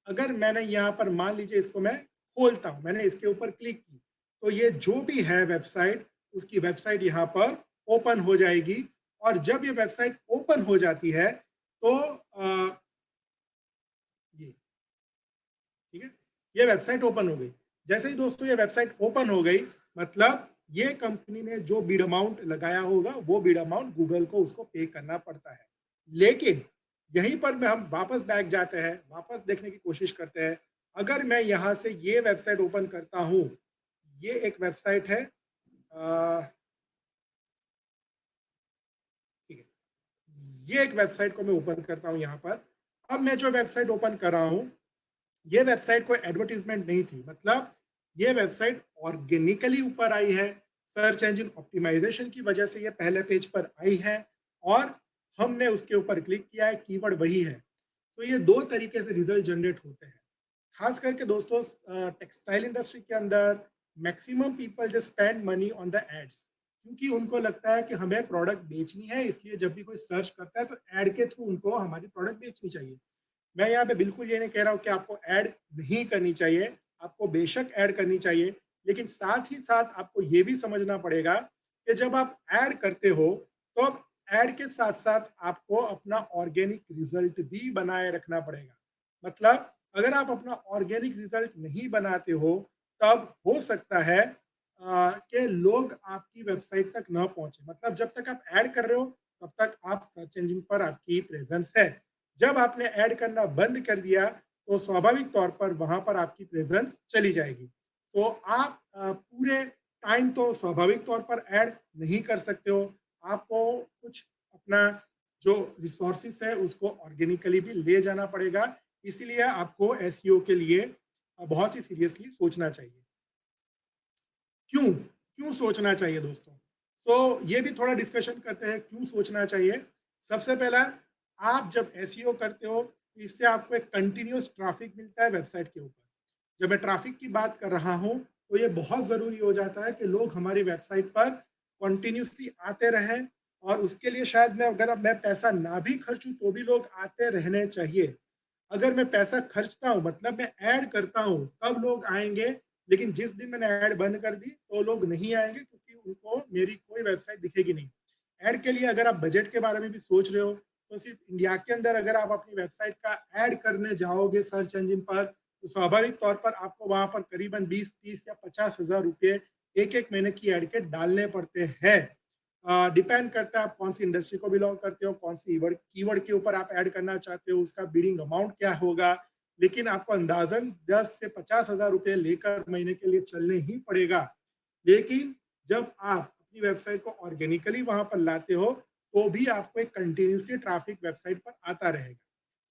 अगर मैंने यहाँ पर मान लीजिए इसको मैं खोलता हूँ, मैंने इसके ऊपर क्लिक की, तो ये जो भी है वेबसाइट, उसकी वेबसाइट यहाँ पर ओपन हो जाएगी। और जब ये वेबसाइट ओपन हो जाती है, तो ये ठीक है, ये वेबसाइट ओपन हो गई। जैसे ही दोस्तों ये वेबसाइट ओपन हो गई, मतलब ये कंपनी ने जो बिड अमाउंट लगाया होगा, वो बिड अमाउंट गूगल को उसको पे करना पड़ता है। लेकिन यहीं पर में हम वापस बैक जाते हैं, वापस देखने की कोशिश करते हैं। अगर मैं यहाँ से ये वेबसाइट ओपन करता हूँ, ये एक वेबसाइट है, ठीक है, ये एक वेबसाइट को मैं ओपन करता हूँ यहाँ पर। अब मैं जो वेबसाइट ओपन कर रहा हूँ, ये वेबसाइट कोई एडवर्टीजमेंट नहीं थी, मतलब ये वेबसाइट ऑर्गेनिकली ऊपर आई है, सर्च इंजन ऑप्टिमाइजेशन की वजह से ये पहले पेज पर आई है, और हमने उसके ऊपर क्लिक किया है, कीवर्ड वही है। तो ये दो तरीके से रिजल्ट जनरेट होते हैं। खास करके दोस्तों, टेक्सटाइल इंडस्ट्री के अंदर मैक्सिमम पीपल जो spend money on the ads, क्योंकि उनको लगता है कि हमें प्रोडक्ट बेचनी है, इसलिए जब भी कोई सर्च करता है तो ऐड के थ्रू उनको हमारी प्रोडक्ट बेचनी चाहिए। मैं यहाँ पे बिल्कुल ये नहीं कह रहा हूँ कि आपको ऐड नहीं करनी चाहिए, आपको बेशक ऐड करनी चाहिए, लेकिन साथ ही साथ आपको ये भी समझना पड़ेगा कि जब आप ऐड करते हो, तो अब ऐड के साथ-साथ आपको अपना ऑर्गेनिक रिज़ल्ट भी बनाए रखना पड़ेगा। मतलब अगर आप अपना ऑर्गेनिक रिज़ल्ट नहीं बनाते हो, तब हो सकता है कि लोग आपकी वेबसाइट तक ना पहुँचे। मतलब जब तक आप ऐड कर रहे हो, तब तक आप सर्च इंजन पर आपकी प्रेज़ेंस है। जब आपने ऐड करना बंद कर दिया, तो स्वाभाविक तौर पर वहाँ पर आपकी प्रेज़ेंस चली जाएगी। तो आप पूरे टाइम तो स्वाभाविक तौर पर ऐड नहीं कर सकते हो। आपको कुछ अपना जो रिसोर्सेज़ है, उसको ऑर्गेनिकली भी ले जाना पड़ेगा। इसीलिए आपको एसईओ के लिए बहुत ही सीरियसली सोचना चाहिए। क्यों? क्यों सोचना चाहिए दोस्तों? ये भी थोड़ा डिस्कशन करते हैं क्यों सोचना चाहिए। सबसे पहला, आप जब एसईओ करते हो, इससे आपको एक कंटीन्यूअस ट्रैफ़िक मिलता है वेबसाइट के ऊपर। जब मैं ट्रैफ़िक की बात कर रहा हूँ, तो ये बहुत ज़रूरी हो जाता है कि लोग हमारी वेबसाइट पर कंटीन्यूअसली आते रहें, और उसके लिए शायद मैं पैसा ना भी खर्चूँ, तो भी लोग आते रहने चाहिए। अगर मैं पैसा खर्चता हूँ, मतलब मैं ऐड करता हूँ, तब लोग आएँगे, लेकिन जिस दिन मैंने ऐड बंद कर दी, तो लोग नहीं आएँगे, क्योंकि उनको मेरी कोई वेबसाइट दिखेगी नहीं। ऐड के लिए अगर आप बजट के बारे में भी सोच रहे हो, तो सिर्फ़ इंडिया के अंदर अगर आप अपनी वेबसाइट का ऐड करने जाओगे सर्च इंजन पर, तो स्वाभाविक तौर पर आपको वहाँ पर करीबन 20, 30 या 50,000 रुपए 1-1 महीने की ऐड के डालने पड़ते हैं। डिपेंड करता है आप कौन-सी इंडस्ट्री को बिलॉन्ग करते हो, कौन-सी कीवर्ड के ऊपर आप ऐड करना चाहते हो, उसका बिडिंग अमाउंट क्या होगा। लेकिन आपको अंदाज़न 10 से 50,000 रुपए लेकर महीने के लिए चलने ही पड़ेगा। लेकिन जब आप अपनी वेबसाइट को ऑर्गेनिकली वहाँ पर लाते हो, तो भी आपको एक कंटिन्यूअसली ट्रैफ़िक वेबसाइट पर आता रहेगा।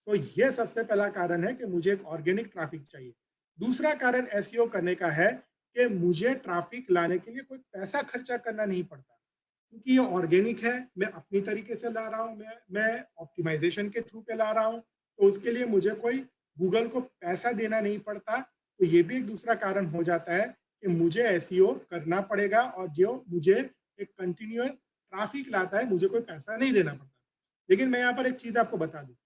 तो ये सबसे पहला कारण है कि मुझे एक ऑर्गेनिक ट्रैफ़िक चाहिए। दूसरा कारण एसईओ करने का है कि मुझे ट्रैफ़िक लाने के लिए कोई पैसा खर्चा करना नहीं पड़ता। क्योंकि ये ऑर्गेनिक है, मैं अपनी तरीके से ला रहा हूँ, मैं ऑप्टिमाइज़ेशन के थ्रू पे ला रहा हूँ, तो उसके लिए मुझे कोई गूगल को पैसा देना नहीं पड़ता। तो ये भी एक दूसरा कारण हो जाता है कि मुझे एसईओ करना पड़ेगा, और जो मुझे एक कंटीन्यूअस ट्रैफ़िक लाता है, मुझे कोई पैसा नहीं देना पड़ता। लेकिन मैं यहाँ पर एक चीज़ आपको बता दूँ,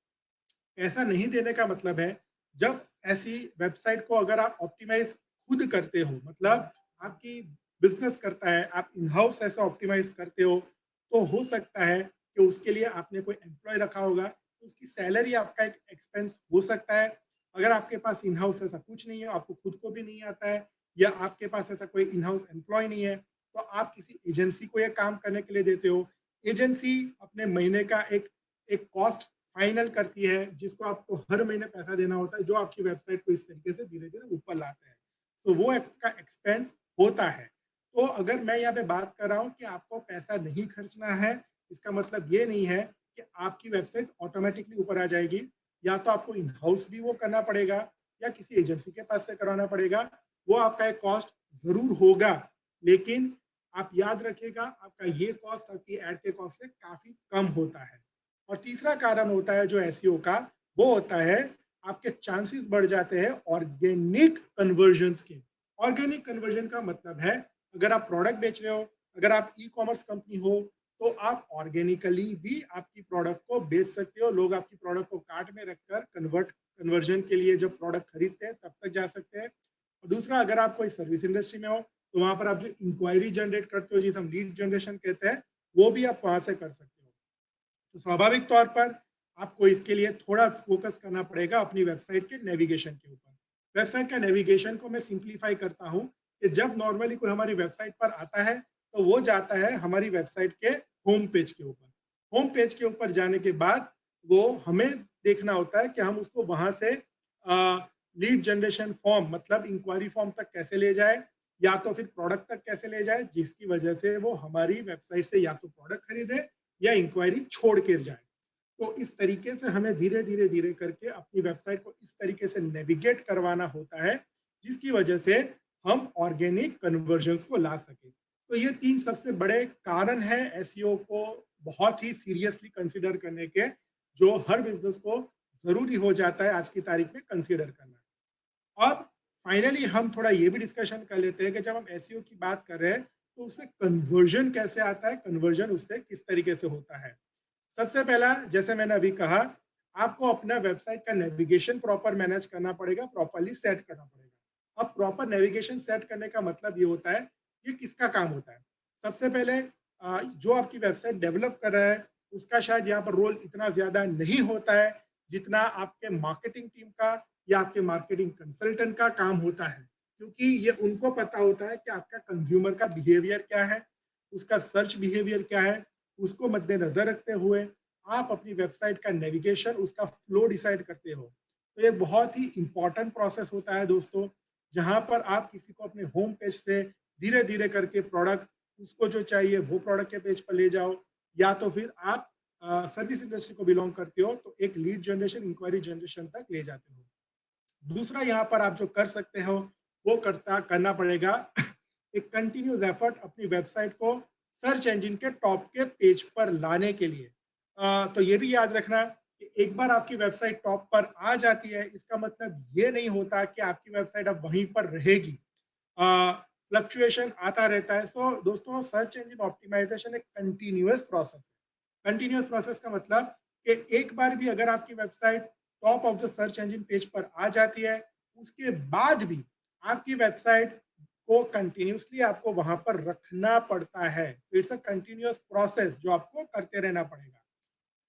पैसा नहीं देने का मतलब है, जब ऐसी वेबसाइट को अगर आप ऑप्टिमाइज़ खुद करते हो, मतलब आपकी बिज़नेस करता है, आप इन हाउस ऐसा ऑप्टिमाइज़ करते हो, तो हो सकता है कि उसके लिए आपने कोई एम्प्लॉयी रखा होगा, तो उसकी सैलरी आपका एक एक्सपेंस हो सकता है। अगर आपके पास इन हाउस ऐसा कुछ नहीं है, आपको खुद को भी नहीं आता है, या आपके पास ऐसा कोई इन हाउस एम्प्लॉयी नहीं है, तो आप किसी एजेंसी को ये काम करने के लिए देते हो। एजेंसी अपने महीने का एक एक कॉस्ट फाइनल करती है, जिसको आपको हर महीने पैसा देना होता है, जो आपकी वेबसाइट को इस तरीके से धीरे-धीरे ऊपर लाता है। वो आपका एक्सपेंस होता है। तो अगर मैं यहाँ पे बात कर रहा हूँ कि आपको पैसा नहीं खर्चना है, इसका मतलब ये नहीं है कि आपकी वेबसाइट ऑटोमैटिकली ऊपर आ जाएगी। या तो आपको इन हाउस भी वो करना पड़ेगा, या किसी एजेंसी के पास से करवाना पड़ेगा। वो आपका एक कॉस्ट ज़रूर होगा, लेकिन आप याद रखिएगा, आपका ये कॉस्ट आपकी ऐड के कॉस्ट से काफ़ी कम होता है। और तीसरा कारण होता है जो एसईओ का, वो होता है आपके चांसेस बढ़ जाते हैं ऑर्गेनिक कन्वर्जन्स के। ऑर्गेनिक कन्वर्जन का मतलब है, अगर आप प्रोडक्ट बेच रहे हो, अगर आप ई-कॉमर्स कंपनी हो, तो आप ऑर्गेनिकली भी आपकी प्रोडक्ट को बेच सकते हो। लोग आपकी प्रोडक्ट को कार्ट में रखकर कन्वर्जन के लिए जब प्रोडक्ट खरीदते हैं, तब तक जा सकते हैं। और दूसरा, अगर आप कोई सर्विस इंडस्ट्री में हो, तो वहाँ पर आप जो इंक्वायरी जनरेट करते हो, जिसे हम लीड जनरेशन कहते हैं, वो भी आप वहाँ से कर सकते हो। तो स्वाभाविक तौर पर आपको इसके लिए थोड़ा फोकस करना पड़ेगा अपनी वेबसाइट के नेविगेशन के ऊपर। वेबसाइट का नेविगेशन को मैं सिंप्लीफाई करता हूँ कि जब नॉर्मली कोई हमारी वेबसाइट पर आता है, तो वो जाता है हमारी वेबसाइट के होम पेज के ऊपर। होम पेज के ऊपर जाने के बाद वो हमें देखना होता है कि हम उसको वहाँ से लीड जनरेशन फॉर्म, मतलब इंक्वायरी फॉर्म तक कैसे ले जाए, या तो फिर प्रोडक्ट तक कैसे ले जाए, जिसकी वजह से वो हमारी वेबसाइट से या तो प्रोडक्ट खरीदे या इंक्वायरी छोड़ कर जाए। तो इस तरीके से हमें धीरे करके अपनी वेबसाइट को इस तरीके से नेविगेट करवाना होता है, जिसकी वजह से हम ऑर्गेनिक कन्वर्जन्स को ला सकें। तो ये 3 सबसे बड़े कारण हैं एसईओ को बहुत ही सीरियसली कंसीडर करने के, जो हर बिज़नेस को ज़रूरी हो जाता है आज की तारीख में कंसीडर करना। अब फाइनली हम थोड़ा ये भी डिस्कशन कर लेते हैं कि जब हम एसईओ की बात कर रहे हैं, तो उससे कन्वर्जन कैसे आता है, कन्वर्जन उससे किस तरीके से होता है। सबसे पहला, जैसे मैंने अभी कहा, आपको अपना वेबसाइट का नेविगेशन प्रॉपर मैनेज करना पड़ेगा, प्रॉपर्ली सेट करना पड़ेगा। अब प्रॉपर नेविगेशन सेट करने का मतलब ये होता है, ये किसका काम होता है? सबसे पहले जो आपकी वेबसाइट डेवलप कर रहा है, उसका शायद यहाँ पर रोल इतना ज़्यादा नहीं होता है, जितना आपके मार्केटिंग टीम का या आपके मार्केटिंग कंसल्टेंट का काम होता है। क्योंकि ये उनको पता होता है कि आपका कंज्यूमर का बिहेवियर क्या है, उसका सर्च बिहेवियर क्या है, उसको मद्देनज़र रखते हुए आप अपनी वेबसाइट का नेविगेशन, उसका फ्लो डिसाइड करते हो। तो ये बहुत ही इम्पोर्टेंट प्रोसेस होता है दोस्तों, जहाँ पर आप किसी को अपने होम पेज से धीरे-धीरे करके प्रोडक्ट, उसको जो चाहिए वो प्रोडक्ट के पेज पर ले जाओ, या तो फिर आप सर्विस इंडस्ट्री को बिलॉन्ग करते हो तो एक लीड जनरेशन, इंक्वायरी जनरेशन तक ले जाते हो। दूसरा यहाँ पर आप जो कर सकते हो, वो करना पड़ेगा एक कंटिन्यूस एफर्ट अपनी वेबसाइट को सर्च इंजन के टॉप के पेज पर लाने के लिए। तो ये भी याद रखना कि एक बार आपकी वेबसाइट टॉप पर आ जाती है, इसका मतलब ये नहीं होता कि आपकी वेबसाइट अब वहीं पर रहेगी। फ्लक्चुएशन आता रहता है। सो दोस्तों, सर्च इंजन ऑप्टिमाइजेशन एक कंटिन्यूअस प्रोसेस है। कंटिन्यूअस प्रोसेस का मतलब कि एक बार भी अगर आपकी website top of the search engine page पर आ जाती है, उसके बाद भी आपकी वेबसाइट को कंटिन्यूअसली आपको वहां पर रखना पड़ता है। इट्स अ कंटिन्यूअस प्रोसेस जो आपको करते रहना पड़ेगा।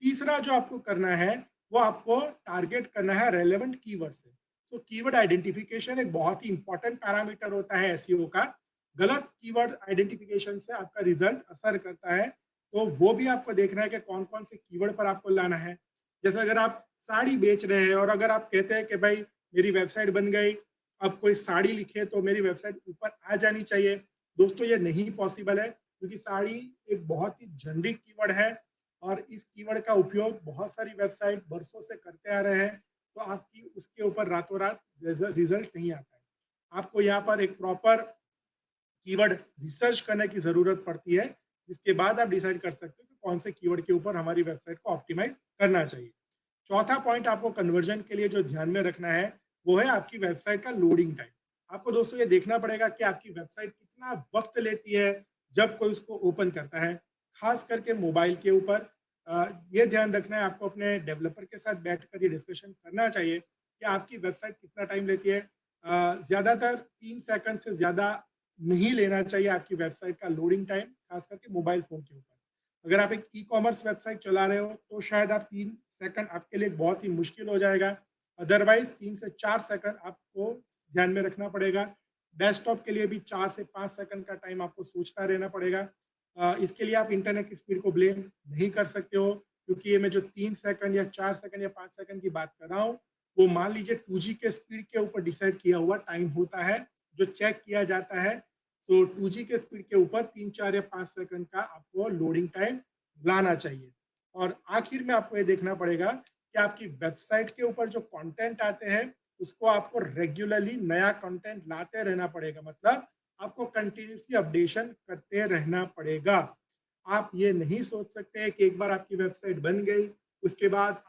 तीसरा जो आपको करना है, वो आपको टारगेट करना है रेलेवेंट कीवर्ड से। सो कीवर्ड आइडेंटिफिकेशन एक बहुत ही इंपॉर्टेंट पैरामीटर होता है एसईओ का। गलत कीवर्ड आइडेंटिफिकेशन से आपका रिजल्ट असर करता है। तो वो भी आपको देखना है कि कौन कौन से कीवर्ड पर आपको लाना है। जैसे अगर आप साड़ी बेच रहे हैं और अगर आप कहते हैं कि भाई मेरी वेबसाइट बन गई, अब कोई साड़ी लिखे तो मेरी वेबसाइट ऊपर आ जानी चाहिए। दोस्तों, ये नहीं पॉसिबल है, क्योंकि साड़ी एक बहुत ही जेनरिक कीवर्ड है और इस कीवर्ड का उपयोग बहुत सारी वेबसाइट बरसों से करते आ रहे हैं। तो आपकी उसके ऊपर रातों रात रिजल्ट नहीं आता है। आपको यहाँ पर एक प्रॉपर कीवर्ड रिसर्च करने की जरूरत पड़ती है, जिसके बाद आप डिसाइड कर सकते हो कि कौन से कीवर्ड के ऊपर हमारी वेबसाइट को ऑप्टिमाइज करना चाहिए। चौथा पॉइंट आपको कन्वर्जन के लिए जो ध्यान में रखना है, वो है आपकी वेबसाइट का लोडिंग टाइम। आपको दोस्तों ये देखना पड़ेगा कि आपकी वेबसाइट कितना वक्त लेती है जब कोई उसको ओपन करता है, खास करके मोबाइल के ऊपर। ये ध्यान रखना है, आपको अपने डेवलपर के साथ बैठकर ये डिस्कशन करना चाहिए कि आपकी वेबसाइट कितना टाइम लेती है। ज़्यादातर 3 सेकंड से ज़्यादा नहीं लेना चाहिए आपकी वेबसाइट का लोडिंग टाइम, खास करके मोबाइल फ़ोन के ऊपर। अगर आप एक ई-कॉमर्स वेबसाइट चला रहे हो, तो शायद आप 3 सेकंड आपके लिए बहुत ही मुश्किल हो जाएगा। अदरवाइज़ 3 से 4 सेकंड आपको ध्यान में रखना पड़ेगा। डेस्कटॉप के लिए भी 4 से 5 सेकंड का टाइम आपको सोचता रहना पड़ेगा। इसके लिए आप इंटरनेट की स्पीड को ब्लेम नहीं कर सकते हो, क्योंकि ये मैं जो 3 सेकंड या 4 सेकंड या 5 सेकंड की बात कर रहा हूँ, वो मान लीजिए 2G के स्पीड के ऊपर डिसाइड किया हुआ टाइम होता है, जो चेक किया जाता है। सो 2G के स्पीड के ऊपर 3, 4 या 5 सेकंड का आपको लोडिंग टाइम लाना चाहिए। और आखिर में आपको ये देखना पड़ेगा कि आपकी वेबसाइट के ऊपर जो कंटेंट आते हैं, उसको आपको रेगुलरली नया कंटेंट लाते रहना पड़ेगा। मतलब आपको कंटिन्यूअसली अपडेशन करते रहना पड़ेगा। आप ये नहीं सोच सकते कि एक बार आपकी वेबसाइट बन गई, उसके बाद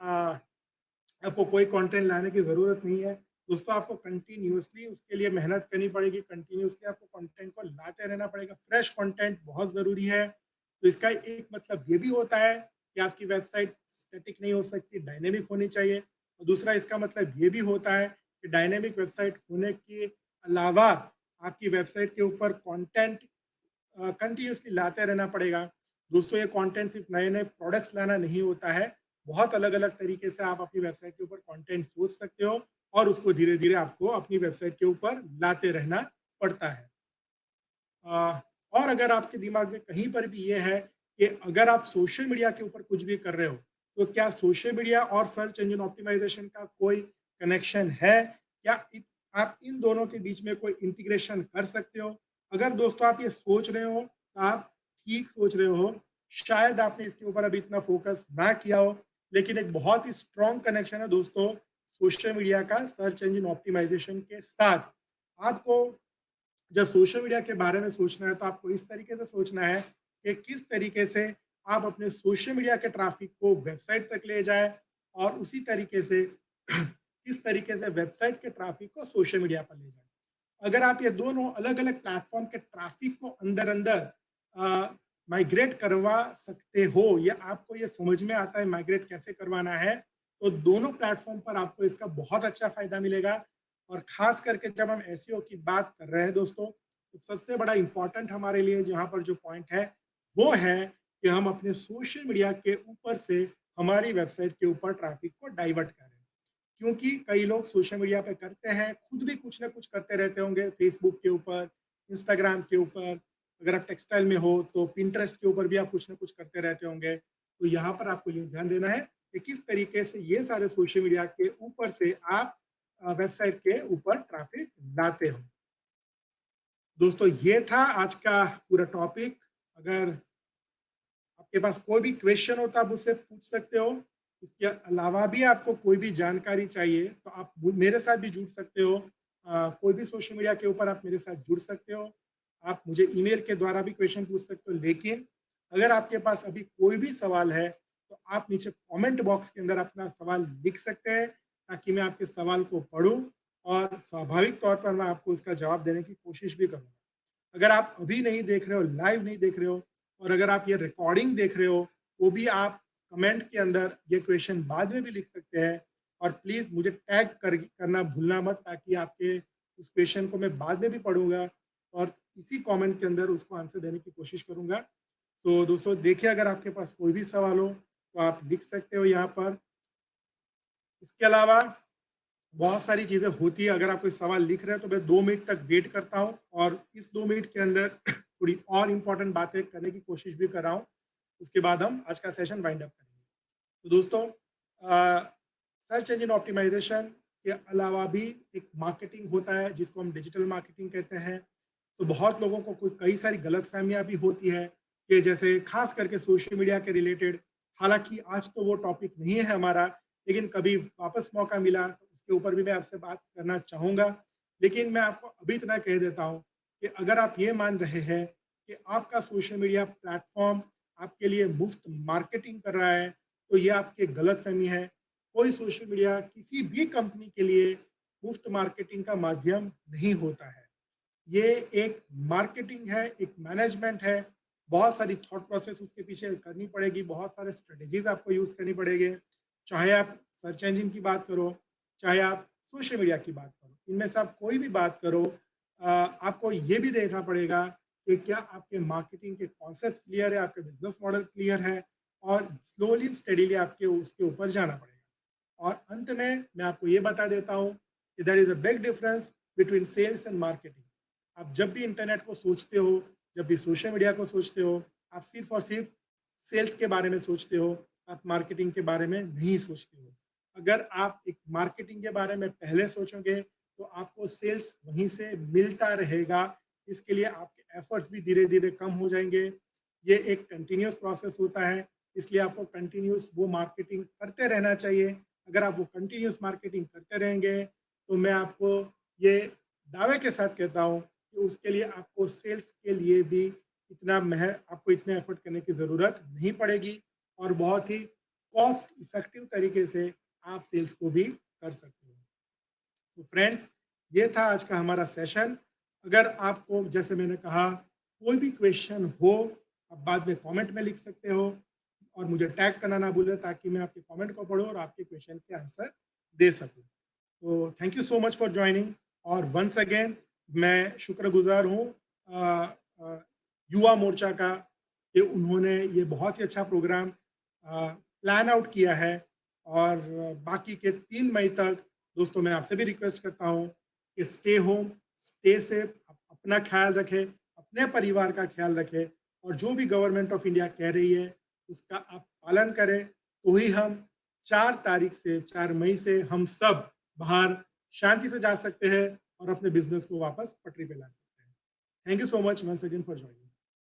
आपको कोई कंटेंट लाने की ज़रूरत नहीं है। दोस्तों, आपको कंटिन्यूअसली उसके लिए मेहनत करनी पड़ेगी, कंटिन्यूअसली आपको कंटेंट को लाते रहना पड़ेगा। फ्रेश कंटेंट बहुत ज़रूरी है। तो इसका एक मतलब ये भी होता है कि आपकी वेबसाइट स्टैटिक नहीं हो सकती, डायनेमिक होनी चाहिए। और दूसरा इसका मतलब ये भी होता है कि डायनेमिक वेबसाइट होने के अलावा आपकी वेबसाइट के ऊपर कंटेंट कंटिन्यूअसली लाते रहना पड़ेगा। दोस्तों, ये कंटेंट सिर्फ नए-नए प्रोडक्ट्स लाना नहीं होता है। बहुत अलग-अलग तरीके से आप अपनी वेबसाइट के ऊपर कंटेंट सोच सकते हो और उसको धीरे-धीरे आपको अपनी वेबसाइट के ऊपर लाते रहना पड़ता है। और अगर आपके दिमाग में कहीं पर भी ये है कि अगर आप सोशल मीडिया के ऊपर कुछ भी कर रहे हो, तो क्या सोशल मीडिया और सर्च इंजन ऑप्टिमाइजेशन का कोई कनेक्शन है? क्या आप इन दोनों के बीच में कोई इंटीग्रेशन कर सकते हो? अगर दोस्तों आप ये सोच रहे हो, तो आप ठीक सोच रहे हो। शायद आपने इसके ऊपर अभी इतना फोकस ना किया हो, लेकिन एक बहुत ही स्ट्रॉन्ग कनेक्शन है दोस्तों सोशल मीडिया का सर्च इंजन ऑप्टिमाइजेशन के साथ। आपको जब सोशल मीडिया के बारे में सोचना है, तो आपको इस तरीके से सोचना है कि किस तरीके से आप अपने सोशल मीडिया के ट्रैफिक को वेबसाइट तक ले जाए, और उसी तरीके से किस तरीके से वेबसाइट के ट्रैफिक को सोशल मीडिया पर ले जाए। अगर आप ये दोनों अलग-अलग प्लेटफ़ॉर्म के ट्रैफ़िक को अंदर-अंदर माइग्रेट करवा सकते हो या आपको ये समझ में आता है माइग्रेट कैसे करवाना है, तो दोनों प्लेटफ़ॉर्म पर आपको इसका बहुत अच्छा फ़ायदा मिलेगा। और ख़ास करके जब हम एसईओ की बात कर रहे हैं दोस्तों, तो सबसे बड़ा इम्पोर्टेंट हमारे लिए जहाँ पर जो पॉइंट है, वो है कि हम अपने सोशल मीडिया के ऊपर से हमारी वेबसाइट के ऊपर ट्रैफ़िक को डाइवर्ट करें। क्योंकि कई लोग सोशल मीडिया पे करते हैं, खुद भी कुछ ना कुछ करते रहते होंगे, फेसबुक के ऊपर, इंस्टाग्राम के ऊपर, अगर आप टेक्सटाइल में हो तो पिंटरेस्ट के ऊपर भी आप कुछ ना कुछ करते रहते होंगे। तो यहाँ पर आपको ये ध्यान देना है कि किस तरीके से ये सारे सोशल मीडिया के ऊपर से आप वेबसाइट के ऊपर ट्रैफ़िक लाते हो। दोस्तों ये था आज का पूरा टॉपिक। अगर आपके पास कोई भी क्वेश्चन हो तो आप मुझसे पूछ सकते हो। इसके अलावा भी आपको कोई भी जानकारी चाहिए तो आप मेरे साथ भी जुड़ सकते हो। कोई भी सोशल मीडिया के ऊपर आप मेरे साथ जुड़ सकते हो। आप मुझे ईमेल के द्वारा भी क्वेश्चन पूछ सकते हो। लेकिन अगर आपके पास अभी कोई भी सवाल है तो आप नीचे कमेंट बॉक्स के अंदर अपना सवाल लिख सकते हैं ताकि मैं आपके सवाल को पढूँ और स्वाभाविक तौर पर मैं आपको उसका जवाब देने की कोशिश भी करूँगा। अगर आप अभी नहीं देख रहे हो, लाइव नहीं देख रहे हो और अगर आप ये रिकॉर्डिंग देख रहे हो, तो भी आप कमेंट के अंदर ये क्वेश्चन बाद में भी लिख सकते हैं और प्लीज़ मुझे टैग करना भूलना मत ताकि आपके उस क्वेश्चन को मैं बाद में भी पढ़ूँगा और इसी कमेंट के अंदर उसको आंसर देने की कोशिश करूँगा। तो दोस्तों देखिए अगर आपके पास कोई भी सवाल हो, तो आप लिख सकते हो यहाँ पर। इसके अलावा बहुत सारी चीज़ें होती हैं, अगर आप कोई सवाल लिख रहे हैं तो मैं 2 मिनट तक वेट करता हूँ और इस 2 मिनट के अंदर थोड़ी और इम्पोर्टेंट बातें करने की कोशिश भी कर रहा हूँ। उसके बाद हम आज का सेशन वाइंड अप करेंगे। तो दोस्तों सर्च इंजन ऑप्टिमाइज़ेशन के अलावा भी एक मार्केटिंग होता है जिसको हम डिजिटल मार्केटिंग कहते हैं। तो बहुत लोगों को कोई कई सारी गलतफ़हमियाँ भी होती है कि जैसे ख़ास करके सोशल मीडिया के रिलेटेड, हालाँकि आज तो वो टॉपिक नहीं है हमारा, लेकिन कभी वापस मौका मिला तो उसके ऊपर भी मैं आपसे बात करना चाहूँगा। लेकिन मैं आपको अभी इतना कह देता हूँ कि अगर आप ये मान रहे हैं कि आपका सोशल मीडिया प्लेटफ़ॉर्म आपके लिए मुफ़्त मार्केटिंग कर रहा है, तो ये आपकी गलतफ़हमी है। कोई सोशल मीडिया किसी भी कंपनी के लिए मुफ़्त मार्केटिंग का माध्यम नहीं होता है। ये एक मार्केटिंग है, एक मैनेजमेंट है, बहुत सारी थॉट प्रोसेस उसके पीछे करनी पड़ेगी, बहुत सारे स्ट्रैटेजीज़ आपको यूज़ करनी पड़ेगी। चाहे आप सर्च इंजन की बात करो, चाहे आप सोशल मीडिया की बात करो, इनमें से आप कोई भी बात करो आपको ये भी देखना पड़ेगा कि क्या आपके मार्केटिंग के कॉन्सेप्ट्स क्लियर है, आपके बिज़नेस मॉडल क्लियर है और स्लोली स्टेडीली आपके उसके ऊपर जाना पड़ेगा। और अंत में मैं आपको ये बता देता हूँ कि there is a big difference between sales and marketing. आप जब भी इंटरनेट को सोचते हो, जब भी सोशल मीडिया को सोचते हो, आप सिर्फ़ और सिर्फ़ सेल्स के बारे में सोचते हो, आप मार्केटिंग के बारे में नहीं सोचते हो। अगर आप एक मार्केटिंग के बारे में पहले सोचोगे, तो आपको सेल्स वहीं से मिलता रहेगा। इसके लिए आपके एफर्ट्स भी धीरे-धीरे कम हो जाएँगे। ये एक कंटीन्यूअस प्रोसेस होता है, इसलिए आपको कंटीन्यूअस वो मार्केटिंग करते रहना चाहिए। अगर आप वो कंटीन्यूअस मार्केटिंग करते रहेंगे, तो मैं आपको ये दावे के साथ कहता हूँ कि उसके लिए आपको सेल्स के लिए भी आपको इतने एफर्ट करने की ज़रूरत नहीं पड़ेगी और बहुत ही कॉस्ट इफ़ेक्टिव तरीके से आप सेल्स को भी कर सकते हो। तो फ्रेंड्स, ये था आज का हमारा सेशन। अगर आपको जैसे मैंने कहा कोई भी क्वेश्चन हो, आप बाद में कमेंट में लिख सकते हो और मुझे टैग करना ना भूलें ताकि मैं आपके कमेंट को पढूँ और आपके क्वेश्चन के आंसर दे सकूँ। तो thank you so much for joining और वंस अगेन मैं शुक्रगुज़ार हूँ अ अ, युवा मोर्चा का कि उन्होंने ये बहुत ही अच्छा प्रोग्राम प्लान आउट किया है और बाकी के 3 मई तक दोस्तों मैं आपसे भी रिक्वेस्ट करता हूँ कि स्टे होम, स्टे सेफ, अपना ख़्याल रखें, अपने परिवार का ख़्याल रखें और जो भी गवर्नमेंट ऑफ इंडिया कह रही है, उसका आप पालन करें, तो ही हम 4 तारीख से 4 मई से हम सब बाहर शांति से जा सकते हैं और अपने बिज़नेस को वापस पटरी पे ला सकते हैं। Thank you so much once again for joining.